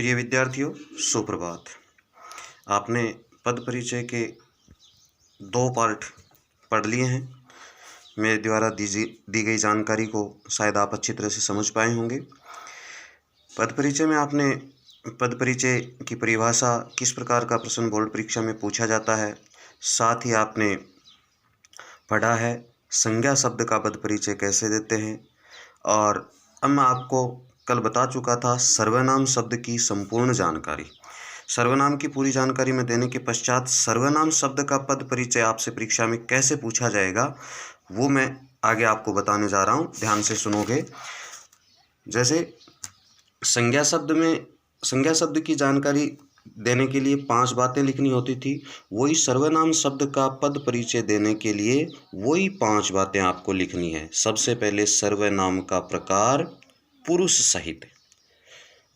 प्रिय विद्यार्थियों, सुप्रभात। आपने पद परिचय के 2 पार्ट पढ़ लिए हैं। मेरे द्वारा दी गई जानकारी को शायद आप अच्छी तरह से समझ पाए होंगे। पद परिचय में आपने पद परिचय की परिभाषा, किस प्रकार का प्रश्न बोर्ड परीक्षा में पूछा जाता है, साथ ही आपने पढ़ा है संज्ञा शब्द का पद परिचय कैसे देते हैं। और अब मैं आपको कल बता चुका था सर्वनाम शब्द की संपूर्ण जानकारी। सर्वनाम की पूरी जानकारी में देने के पश्चात सर्वनाम शब्द का पद परिचय आपसे परीक्षा में कैसे पूछा जाएगा वो मैं आगे आपको बताने जा रहा हूँ। ध्यान से सुनोगे। जैसे संज्ञा शब्द की जानकारी देने के लिए 5 बातें लिखनी होती थी, वही सर्वनाम शब्द का पद परिचय देने के लिए वही 5 बातें आपको लिखनी है। सबसे पहले सर्वनाम का प्रकार पुरुष सहित,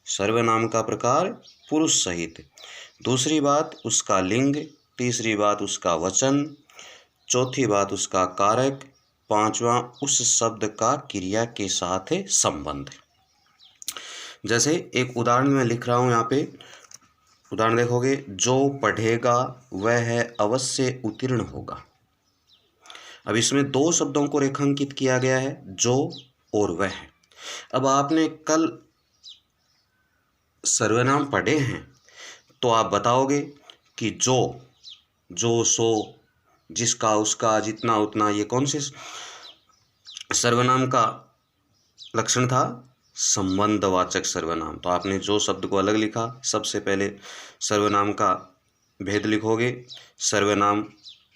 सर्वनाम का प्रकार पुरुष सहित। दूसरी बात उसका लिंग, तीसरी बात उसका वचन, चौथी बात उसका कारक, पांचवा उस शब्द का क्रिया के साथ संबंध। जैसे एक उदाहरण मैं लिख रहा हूँ यहाँ पे, उदाहरण देखोगे, जो पढ़ेगा वह अवश्य उत्तीर्ण होगा। अब इसमें 2 शब्दों को रेखांकित किया गया है, जो और वह। अब आपने कल सर्वनाम पढ़े हैं तो आप बताओगे कि जो सो, जिसका, उसका, जितना, उतना, ये कौन से सर्वनाम का लक्षण था? संबंधवाचक सर्वनाम। तो आपने जो शब्द को अलग लिखा, सबसे पहले सर्वनाम का भेद लिखोगे। सर्वनाम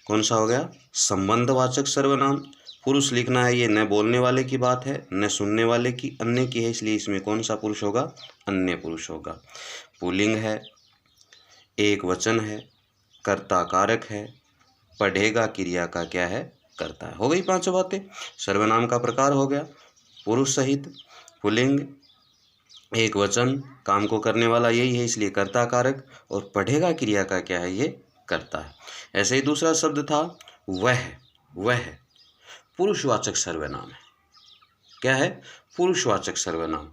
कौन सा हो गया? संबंधवाचक सर्वनाम। पुरुष लिखना है, ये न बोलने वाले की बात है, न सुनने वाले की, अन्य की है, इसलिए इसमें कौन सा पुरुष होगा? अन्य पुरुष होगा। पुल्लिंग है, एक वचन है, कर्ता कारक है, पढ़ेगा क्रिया का क्या है? करता है। हो गई 5 बातें। सर्वनाम का प्रकार हो गया पुरुष सहित, पुल्लिंग, एक वचन, काम को करने वाला यही है इसलिए कर्ता कारक, और पढ़ेगा क्रिया का क्या है? ये करता है। ऐसे ही दूसरा शब्द था वह पुरुषवाचक सर्वनाम है। क्या है? पुरुषवाचक सर्वनाम।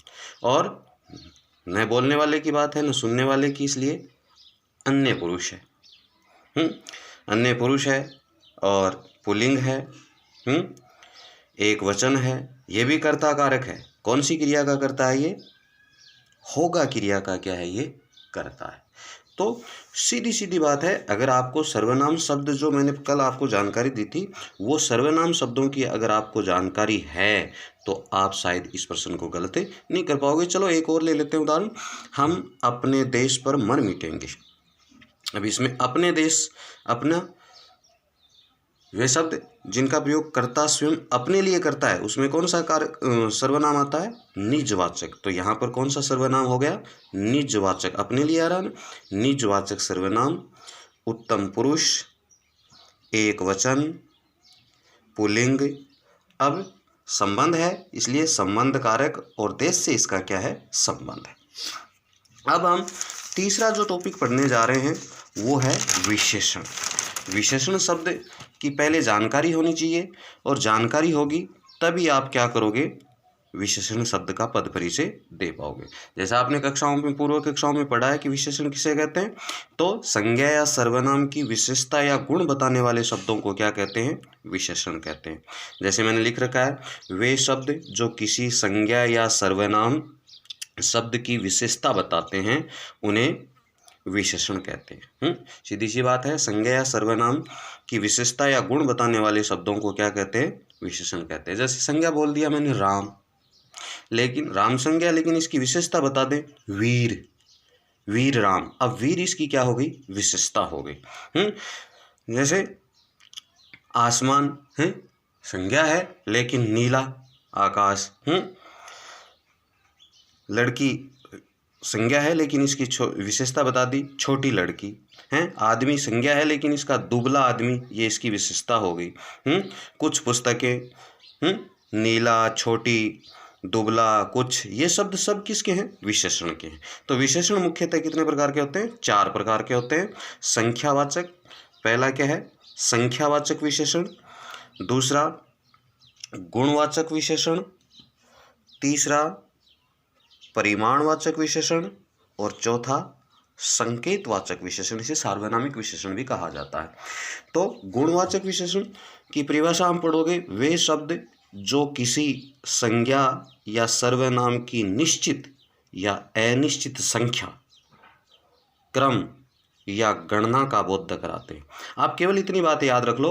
और न बोलने वाले की बात है, न सुनने वाले की, इसलिए अन्य पुरुष है। अन्य पुरुष है और पुल्लिंग है। एक वचन है, ये भी कर्ता कारक है। कौन सी क्रिया का करता है? ये होगा क्रिया का क्या है? ये करता है। तो सीधी सीधी बात है, अगर आपको सर्वनाम शब्द जो मैंने कल आपको जानकारी दी थी, वो सर्वनाम शब्दों की अगर आपको जानकारी है तो आप शायद इस प्रश्न को गलत नहीं कर पाओगे। चलो एक और ले लेते हैं उदाहरण। हम अपने देश पर मर मिटेंगे। अब इसमें अपने देश, अपना, वे शब्द जिनका प्रयोग कर्ता स्वयं अपने लिए करता है, उसमें कौन सा सर्वनाम आता है? निजवाचक। तो यहाँ पर कौन सा सर्वनाम हो गया? निजवाचक। अपने लिए आ रहा है, निजवाचक सर्वनाम। उत्तम पुरुष, एक वचन, पुल्लिंग। अब संबंध है इसलिए संबंध कारक, और देश से इसका क्या है? संबंध है। अब हम तीसरा जो टॉपिक पढ़ने जा रहे हैं वो है विशेषण। विशेषण शब्द की पहले जानकारी होनी चाहिए, और जानकारी होगी तभी आप क्या करोगे? विशेषण शब्द का पद परिचय दे पाओगे। जैसा आपने पूर्व कक्षाओं में पढ़ा है कि विशेषण किसे कहते हैं, तो संज्ञा या सर्वनाम की विशेषता या गुण बताने वाले शब्दों को क्या कहते हैं? विशेषण कहते हैं। जैसे मैंने लिख रखा है, वे शब्द जो किसी संज्ञा या सर्वनाम शब्द की विशेषता बताते हैं उन्हें विशेषण कहते हैं। सीधी सी बात है, संज्ञा या सर्वनाम की विशेषता या गुण बताने वाले शब्दों को क्या कहते हैं? विशेषण कहते हैं। जैसे संज्ञा बोल दिया मैंने राम, लेकिन राम संज्ञा, लेकिन इसकी विशेषता बता दें वीर राम। अब वीर इसकी क्या हो गई? विशेषता हो गई। जैसे आसमान है, संज्ञा है लेकिन नीला आकाश। लड़की संज्ञा है लेकिन इसकी विशेषता बता दी, छोटी लड़की है। आदमी संज्ञा है लेकिन इसका दुबला आदमी, ये इसकी विशेषता हो गई। कुछ पुस्तकें, नीला, छोटी, दुबला, कुछ, ये शब्द सब किसके हैं? विशेषण के हैं। तो विशेषण मुख्यतः कितने प्रकार के होते हैं? 4 प्रकार के होते हैं। संख्यावाचक, पहला क्या है? संख्यावाचक विशेषण। दूसरा गुणवाचक विशेषण। तीसरा परिमाणवाचक विशेषण, और चौथा संकेतवाचक विशेषण, इसे सार्वनामिक विशेषण भी कहा जाता है। तो गुणवाचक विशेषण की परिभाषा हम पढ़ोगे, वे शब्द जो किसी संज्ञा या सर्वनाम की निश्चित या अनिश्चित संख्या, क्रम या गणना का बोध कराते हैं। आप केवल इतनी बात याद रख लो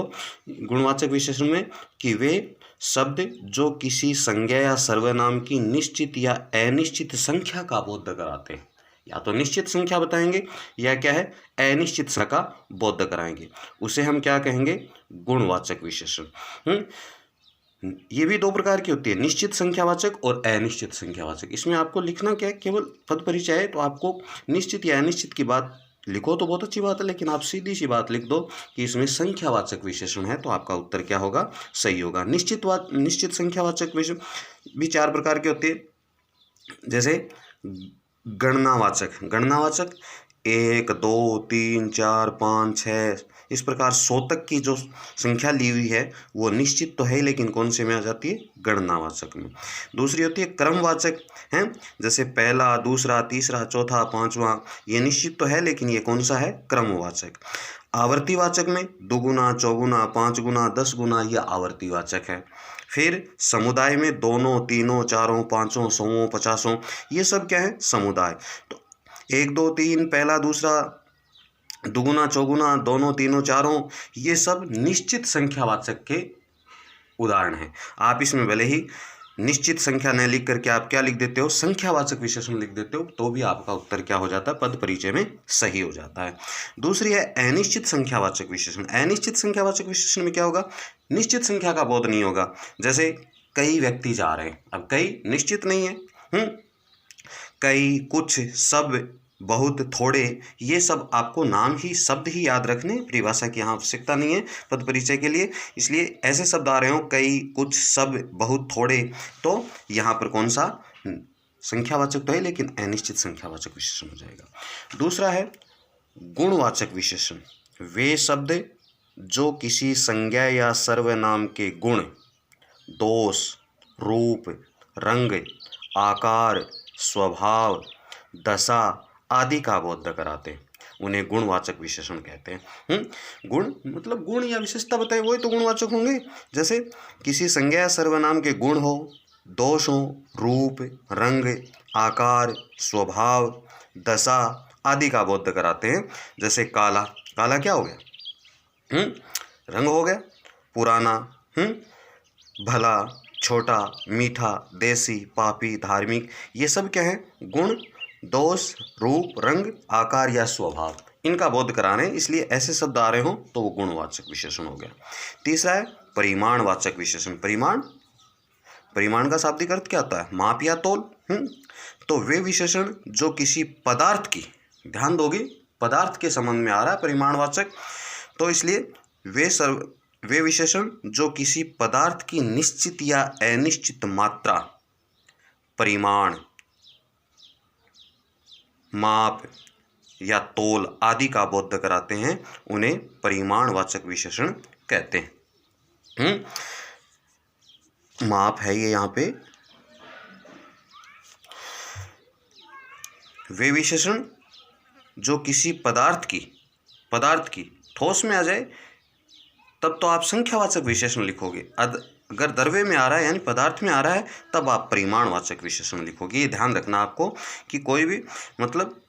गुणवाचक विशेषण में कि वे शब्द जो किसी संज्ञा या सर्वनाम की निश्चित या अनिश्चित संख्या का बोध कराते हैं, या तो निश्चित संख्या बताएंगे या क्या है अनिश्चित संख्या का बोध कराएंगे, उसे हम क्या कहेंगे गुणवाचक विशेषण। ये भी दो प्रकार की होती है, निश्चित संख्यावाचक और अनिश्चित संख्यावाचक। इसमें आपको लिखना क्या है, केवल पद परिचय है, तो आपको निश्चित या अनिश्चित की बात लिखो तो बहुत अच्छी बात है, लेकिन आप सीधी सी बात लिख दो कि इसमें संख्यावाचक विशेषण है, तो आपका उत्तर क्या होगा, सही होगा। निश्चित संख्यावाचक विशेषण भी चार प्रकार के होते हैं, जैसे गणनावाचक 1 2 3 4 5 6 इस प्रकार 100 तक की जो संख्या ली हुई है वो निश्चित तो है, लेकिन कौन से में आ जाती है, गणनावाचक में। दूसरी होती है क्रमवाचक है, जैसे पहला, दूसरा, तीसरा, चौथा, पांचवा, ये निश्चित तो है लेकिन ये कौन सा है, क्रमवाचक। आवर्तीवाचक में 2 गुना, 4 गुना, 5 गुना, 10 गुना, ये आवर्तीवाचक है। फिर समुदाय में 2, 3, 4, 5, 100, 50, ये सब क्या है, समुदाय। तो 1 2 3 पहला, दूसरा, दुगुना, चौगुना, दोनों, तीनों, चारों, ये सब निश्चित संख्यावाचक के उदाहरण हैं। आप इसमें भले ही निश्चित संख्या न लिख करके आप क्या लिख देते हो, संख्यावाचक विशेषण लिख देते हो, तो भी आपका उत्तर क्या हो जाता है, पद परिचय में सही हो जाता है। दूसरी है अनिश्चित संख्यावाचक विशेषण। अनिश्चित संख्यावाचक विशेषण में क्या होगा, निश्चित संख्या का बोध नहीं होगा। जैसे कई व्यक्ति जा रहे हैं, अब कई निश्चित नहीं है, कई, कुछ, सब, बहुत, थोड़े, ये सब आपको नाम ही, शब्द ही याद रखने, परिभाषा की यहाँ आवश्यकता नहीं है पद परिचय के लिए। इसलिए ऐसे शब्द आ रहे हो, कई, कुछ, सब, बहुत, थोड़े, तो यहाँ पर कौन सा, संख्यावाचक तो है लेकिन अनिश्चित संख्यावाचक विशेषण हो जाएगा। दूसरा है गुणवाचक विशेषण। वे शब्द जो किसी संज्ञा या सर्वनाम के गुण, दोष, रूप, रंग, आकार, स्वभाव, दशा आदि का बोध कराते हैं, उन्हें गुणवाचक विशेषण कहते हैं। गुण मतलब गुण या विशेषता बताए, वही तो गुणवाचक होंगे। जैसे किसी संज्ञा या सर्वनाम के गुण हो, दोष हो, रूप, रंग, आकार, स्वभाव, दशा आदि का बोध कराते हैं। जैसे काला, काला क्या हो गया, रंग हो गया, पुराना, भला, छोटा, मीठा, देसी, पापी, धार्मिक, ये सब क्या है, गुण, दोष, रूप, रंग, आकार या स्वभाव, इनका बोध कराने, इसलिए ऐसे शब्द आ रहे हो तो वो गुणवाचक विशेषण हो गया। तीसरा है परिमाणवाचक विशेषण। परिमाण का शाब्दिक अर्थ क्या होता है, माप या तोल। तो वे विशेषण जो किसी पदार्थ की, ध्यान दोगे पदार्थ के संबंध में आ रहा है परिमाणवाचक, तो इसलिए वे विशेषण जो किसी पदार्थ की निश्चित या अनिश्चित मात्रा, परिमाण, माप या तोल आदि का बोध कराते हैं, उन्हें परिमाणवाचक विशेषण कहते हैं। माप है ये यहाँ पे। वे विशेषण जो किसी पदार्थ की ठोस में आ जाए तब तो आप संख्यावाचक विशेषण लिखोगे, अगर द्रव्य में आ रहा है यानी पदार्थ में आ रहा है तब आप परिमाणवाचक विशेषण लिखोगे। ये ध्यान रखना आपको कि कोई भी मतलब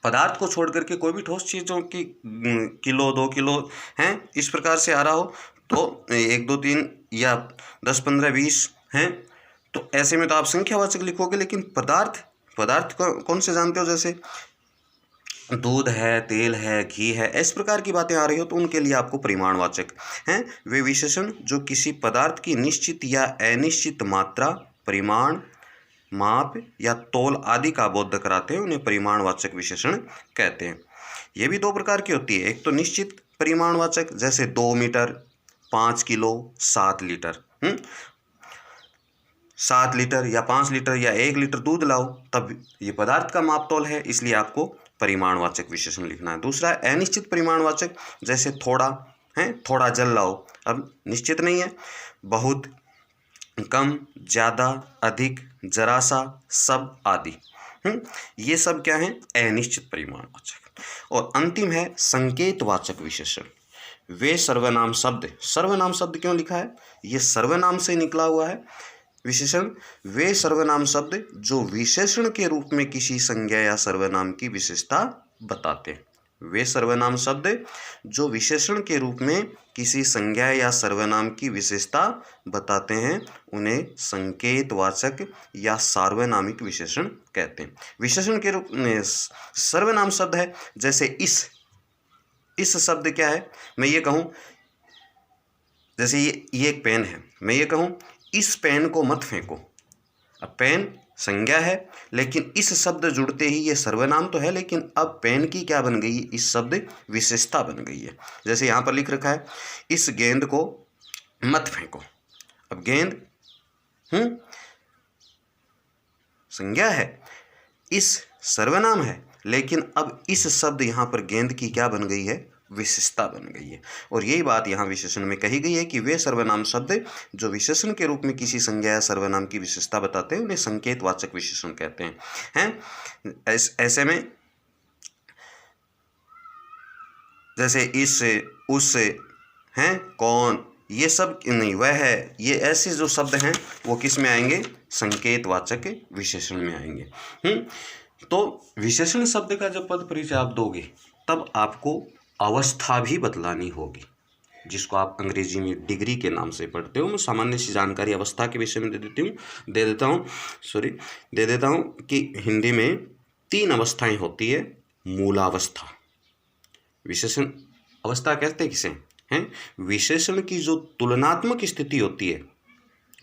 पदार्थ को छोड़ करके कोई भी ठोस चीज़ों की किलो, 2 किलो हैं इस प्रकार से आ रहा हो तो 1 2 3 या 10 15 20 हैं, तो ऐसे में तो आप संख्यावाचक लिखोगे। लेकिन पदार्थ कौन से जानते हो, जैसे दूध है, तेल है, घी है, इस प्रकार की बातें आ रही हो तो उनके लिए आपको परिमाणवाचक हैं। वे विशेषण जो किसी पदार्थ की निश्चित या अनिश्चित मात्रा, परिमाण, माप या तोल आदि का बोध कराते हैं, उन्हें परिमाणवाचक विशेषण कहते हैं। ये भी दो प्रकार की होती है, एक तो निश्चित परिमाणवाचक जैसे 2 मीटर, 5 किलो, 7 लीटर। 7 लीटर या 5 लीटर या 1 लीटर दूध लाओ, तब ये पदार्थ का माप तोल है, इसलिए आपको परिमाणवाचक विशेषण लिखना है। दूसरा है अनिश्चित परिमाणवाचक, जैसे थोड़ा जल लाओ, अब निश्चित नहीं है, बहुत, कम, ज़्यादा, अधिक, जरा सा, सब आदि। ये सब क्या है? अनिश्चित परिमाणवाचक। और अंतिम है संकेतवाचक विशेषण। वे सर्वनाम शब्द, सर्वनाम शब्द क्यों लिखा है? ये सर्वनाम से निकला हुआ है विशेषण। वे सर्वनाम शब्द जो विशेषण के रूप में किसी संज्ञा या सर्वनाम की विशेषता बताते हैं। वे सर्वनाम शब्द जो विशेषण के रूप में किसी संज्ञा या सर्वनाम की विशेषता बताते हैं उन्हें संकेतवाचक या सार्वनामिक विशेषण कहते हैं। विशेषण के रूप में सर्वनाम शब्द है, जैसे इस शब्द क्या है? मैं ये कहूँ, जैसे ये एक पेन है, मैं ये कहूँ इस पेन को मत फेंको। अब पेन संज्ञा है, लेकिन इस शब्द जुड़ते ही ये सर्वनाम तो है, लेकिन अब पेन की क्या बन गई? इस शब्द विशेषता बन गई है। जैसे यहाँ पर लिख रखा है इस गेंद को मत फेंको। अब गेंद संज्ञा है, इस सर्वनाम है, लेकिन अब इस शब्द यहाँ पर गेंद की क्या बन गई है? विशेषता बन गई है। और यही बात यहाँ विशेषण में कही गई है कि वे सर्वनाम शब्द जो विशेषण के रूप में किसी संज्ञा या सर्वनाम की विशेषता बताते हैं उन्हें संकेतवाचक विशेषण कहते हैं। ऐसे में जैसे इस, उस, हैं, कौन, ये सब नहीं, वह है, ये ऐसे जो शब्द हैं वो किस में आएंगे? संकेतवाचक विशेषण में आएंगे। तो विशेषण शब्द का जब पद परिचय आप दोगे तब आपको अवस्था भी बतलानी होगी, जिसको आप अंग्रेजी में डिग्री के नाम से पढ़ते हो। मैं सामान्य सी जानकारी अवस्था के विषय में दे देता हूँ कि हिंदी में 3 अवस्थाएं होती है। मूलावस्था, विशेषण अवस्था कहते हैं किसे? हैं, विशेषण की जो तुलनात्मक स्थिति होती है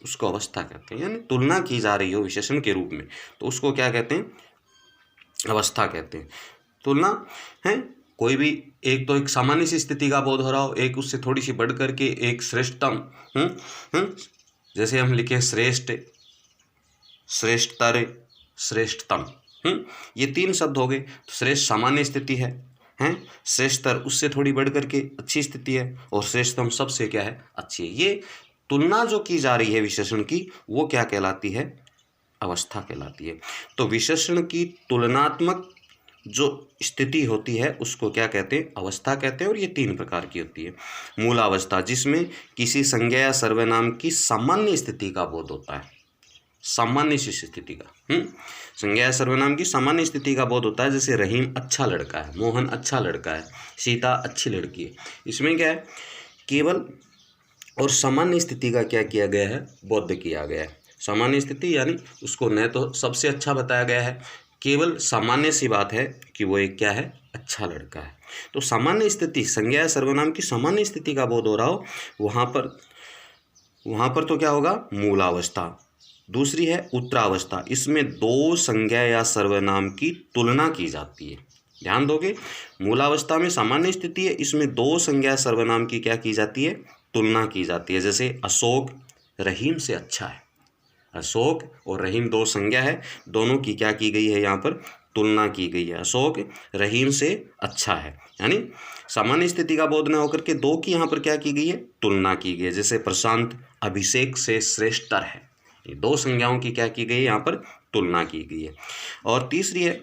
उसको अवस्था कहते हैं, यानी तुलना की जा रही हो विशेषण के रूप में तो उसको क्या कहते हैं? अवस्था कहते हैं। तुलना है कोई भी एक, तो एक सामान्य सी स्थिति का बोध हो रहा हो, एक उससे थोड़ी सी बढ़ करके एक श्रेष्ठतम, जैसे हम लिखे श्रेष्ठ, श्रेष्ठतर, श्रेष्ठतम, ये 3 शब्द हो गए। तो श्रेष्ठ सामान्य स्थिति है, श्रेष्ठतर उससे थोड़ी बढ़ करके अच्छी स्थिति है, और श्रेष्ठतम सबसे क्या है? अच्छी है। ये तुलना जो की जा रही है विशेषण की वो क्या कहलाती है? अवस्था कहलाती है। तो विशेषण की तुलनात्मक जो स्थिति होती है उसको क्या कहते हैं? अवस्था कहते हैं। और ये 3 प्रकार की होती है। मूलावस्था, जिसमें किसी संज्ञा या सर्वनाम की सामान्य स्थिति का बोध होता है, सामान्य सी स्थिति का, संज्ञा या सर्वनाम की सामान्य स्थिति का बोध होता है। जैसे रहीम अच्छा लड़का है, मोहन अच्छा लड़का है, सीता अच्छी लड़की है। इसमें क्या है? केवल और सामान्य स्थिति का क्या किया गया है? बोध किया गया है। सामान्य स्थिति यानी उसको न तो सबसे अच्छा बताया गया है, केवल सामान्य सी बात है कि वो एक क्या है? अच्छा लड़का है। तो सामान्य स्थिति, संज्ञा या सर्वनाम की सामान्य स्थिति का बोध हो रहा हो, वहाँ पर तो क्या होगा? मूलावस्था। दूसरी है उत्तरावस्था, इसमें 2 संज्ञा या सर्वनाम की तुलना की जाती है। ध्यान दोगे, मूलावस्था में सामान्य स्थिति है, इसमें 2 संज्ञा सर्वनाम की क्या की जाती है? तुलना की जाती है। जैसे अशोक रहीम से अच्छा है। अशोक और रहीम 2 संज्ञा है, दोनों की क्या की गई है? यहाँ पर तुलना की गई है। अशोक रहीम से अच्छा है, यानी सामान्य स्थिति का बोध न होकर के 2 की यहाँ पर क्या की गई है? तुलना की गई है। जैसे प्रशांत अभिषेक से श्रेष्ठतर है, ये 2 संज्ञाओं की क्या की गई है? यहाँ पर तुलना की गई है। और तीसरी है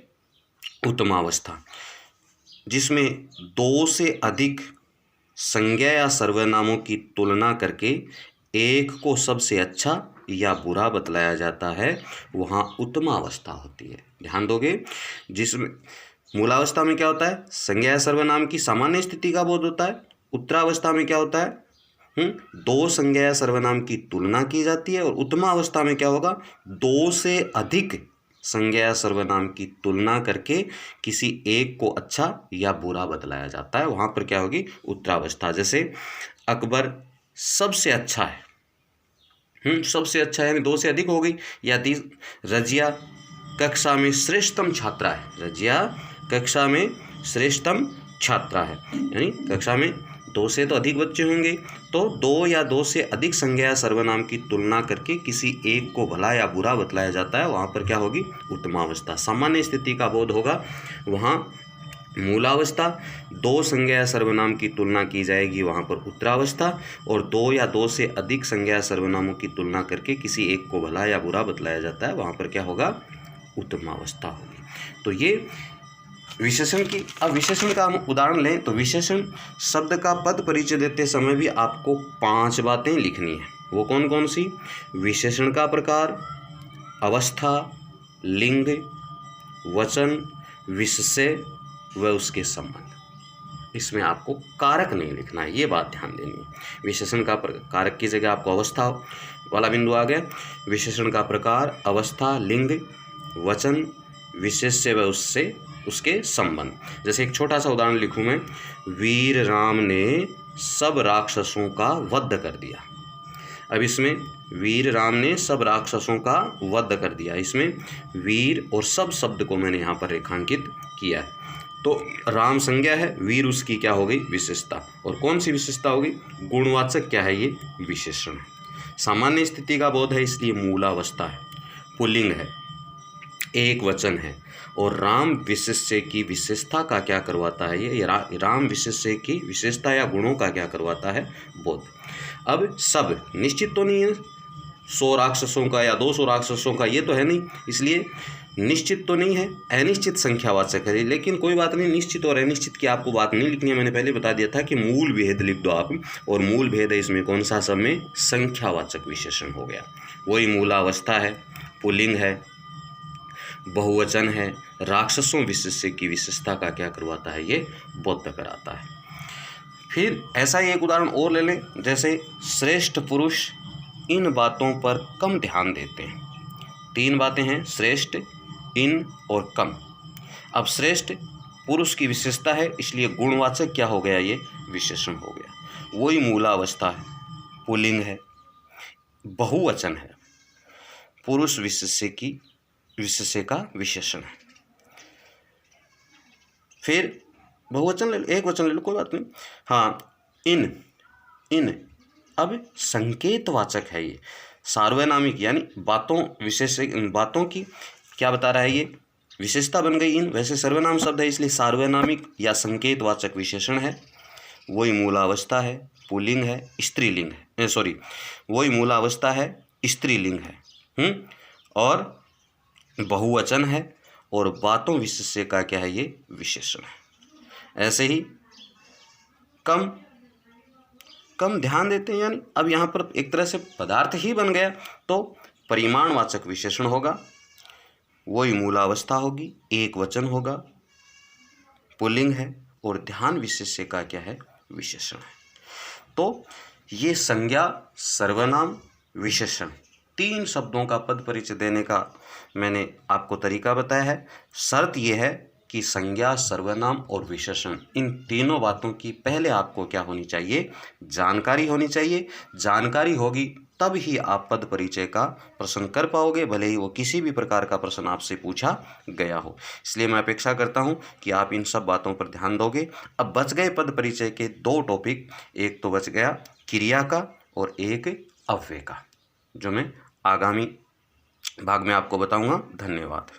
उत्तमावस्था, जिसमें 2 से अधिक संज्ञा या सर्वनामों की तुलना करके एक को सबसे अच्छा या बुरा बतलाया जाता है, वहाँ उत्तमावस्था होती है। ध्यान दोगे, जिसमें मूलावस्था में क्या होता है? संज्ञा या सर्वनाम की सामान्य स्थिति का बोध होता है। उत्तरावस्था में क्या होता है? 2 संज्ञा या सर्वनाम की तुलना की जाती है। और उत्तमावस्था में क्या होगा? 2 से अधिक संज्ञा या सर्वनाम की तुलना करके किसी एक को अच्छा या बुरा बतलाया जाता है, वहाँ पर क्या होगी? उत्तरावस्था। जैसे अकबर सबसे अच्छा है, सबसे अच्छा यानी 2 से अधिक हो गई। या रजिया कक्षा में श्रेष्ठतम छात्रा है, रजिया कक्षा में श्रेष्ठतम छात्रा है, यानी कक्षा में 2 से तो अधिक बच्चे होंगे, तो 2 या 2 से अधिक संज्ञा या सर्वनाम की तुलना करके किसी एक को भला या बुरा बतलाया जाता है, वहाँ पर क्या होगी? उत्तमावस्था। सामान्य स्थिति का बोध होगा, वहाँ मूलावस्था। 2 संज्ञा या सर्वनाम की तुलना की जाएगी, वहाँ पर उत्तरावस्था। और 2 या 2 से अधिक संज्ञा या सर्वनामों की तुलना करके किसी एक को भला या बुरा बतलाया जाता है, वहाँ पर क्या होगा? उत्तमावस्था होगी। तो ये विशेषण की, अब विशेषण का हम उदाहरण लें तो विशेषण शब्द का पद परिचय देते समय भी आपको 5 बातें लिखनी है। वो कौन कौन सी? विशेषण का प्रकार, अवस्था, लिंग, वचन, विशेष्य व उसके संबंध। इसमें आपको कारक नहीं लिखना है, ये बात ध्यान देनी है। विशेषण का कारक की जगह आपको अवस्था वाला बिंदु आ गया। विशेषण का प्रकार, अवस्था, लिंग, वचन, विशेष्य व उससे उसके संबंध। जैसे एक छोटा सा उदाहरण लिखूं मैं, वीर राम ने सब राक्षसों का वध कर दिया। अब इसमें वीर राम ने सब राक्षसों का वध कर दिया, इसमें वीर और सब शब्द को मैंने यहाँ पर रेखांकित किया है। तो राम संज्ञा है, वीर उसकी क्या हो गई? विशेषता। और कौन सी विशेषता होगी? गुणवाचक क्या है? ये विशेषण है। सामान्य स्थिति का बोध है, इसलिए मूलावस्था है, पुल्लिंग है, एक वचन है। और राम विशेष्य की विशेषता का क्या करवाता है? ये राम विशेष्य की विशेषता या गुणों का क्या करवाता है? बोध। अब सब निश्चित तो नहीं है, 100 राक्षसों का या 200 राक्षसों का, ये तो है नहीं, इसलिए निश्चित तो नहीं है, अनिश्चित संख्यावाचक है। लेकिन कोई बात नहीं, निश्चित और अनिश्चित की आपको बात नहीं लिखनी है। मैंने पहले बता दिया था कि मूल भेद लिख दो आप, और मूल भेद है इसमें कौन सा? सब में संख्यावाचक विशेषण हो गया। वही मूलावस्था है, पुल्लिंग है, बहुवचन है, राक्षसों विशेष्य की विशेषता का क्या करवाता है? ये बोध कराता है। फिर ऐसा ही एक उदाहरण और ले लें, जैसे श्रेष्ठ पुरुष इन बातों पर कम ध्यान देते हैं। 3 बातें हैं, श्रेष्ठ, इन और कम। अब श्रेष्ठ पुरुष की विशेषता है, इसलिए गुणवाचक क्या हो गया? ये विशेषण हो गया। वही मूलावस्था है, पुल्लिंग है, बहुवचन है, पुरुष विशेष्य का विशेषण है। फिर बहुवचन ले लो, एक वचन ले लो, कोई बात नहीं। हाँ, इन अब संकेतवाचक है, ये सार्वनामिक, यानी बातों की क्या बता रहा है? ये विशेषता बन गई इन। वैसे सर्वनाम शब्द है, इसलिए सार्वनामिक या संकेतवाचक विशेषण है। वही मूलावस्था है, पुल्लिंग है, स्त्रीलिंग है, वही मूलावस्था है, स्त्रीलिंग है, और बहुवचन है, और बातों विशेष्य का क्या है? ये विशेषण है। ऐसे ही कम ध्यान देते हैं, यानी अब यहाँ पर एक तरह से पदार्थ ही बन गया, तो परिमाणवाचक विशेषण होगा। वही मूलावस्था होगी, एक वचन होगा, पुल्लिंग है, और ध्यान विशेष्य का क्या है? विशेषण है। तो ये संज्ञा, सर्वनाम, विशेषण, 3 शब्दों का पद परिचय देने का मैंने आपको तरीका बताया है। शर्त यह है कि संज्ञा, सर्वनाम और विशेषण, इन तीनों बातों की पहले आपको क्या होनी चाहिए? जानकारी होनी चाहिए। जानकारी होगी तब ही आप पद परिचय का प्रश्न कर पाओगे, भले ही वो किसी भी प्रकार का प्रश्न आपसे पूछा गया हो। इसलिए मैं अपेक्षा करता हूं कि आप इन सब बातों पर ध्यान दोगे। अब बच गए पद परिचय के 2 टॉपिक, एक तो बच गया क्रिया का और एक अव्यय का, जो मैं आगामी भाग में आपको बताऊंगा। धन्यवाद।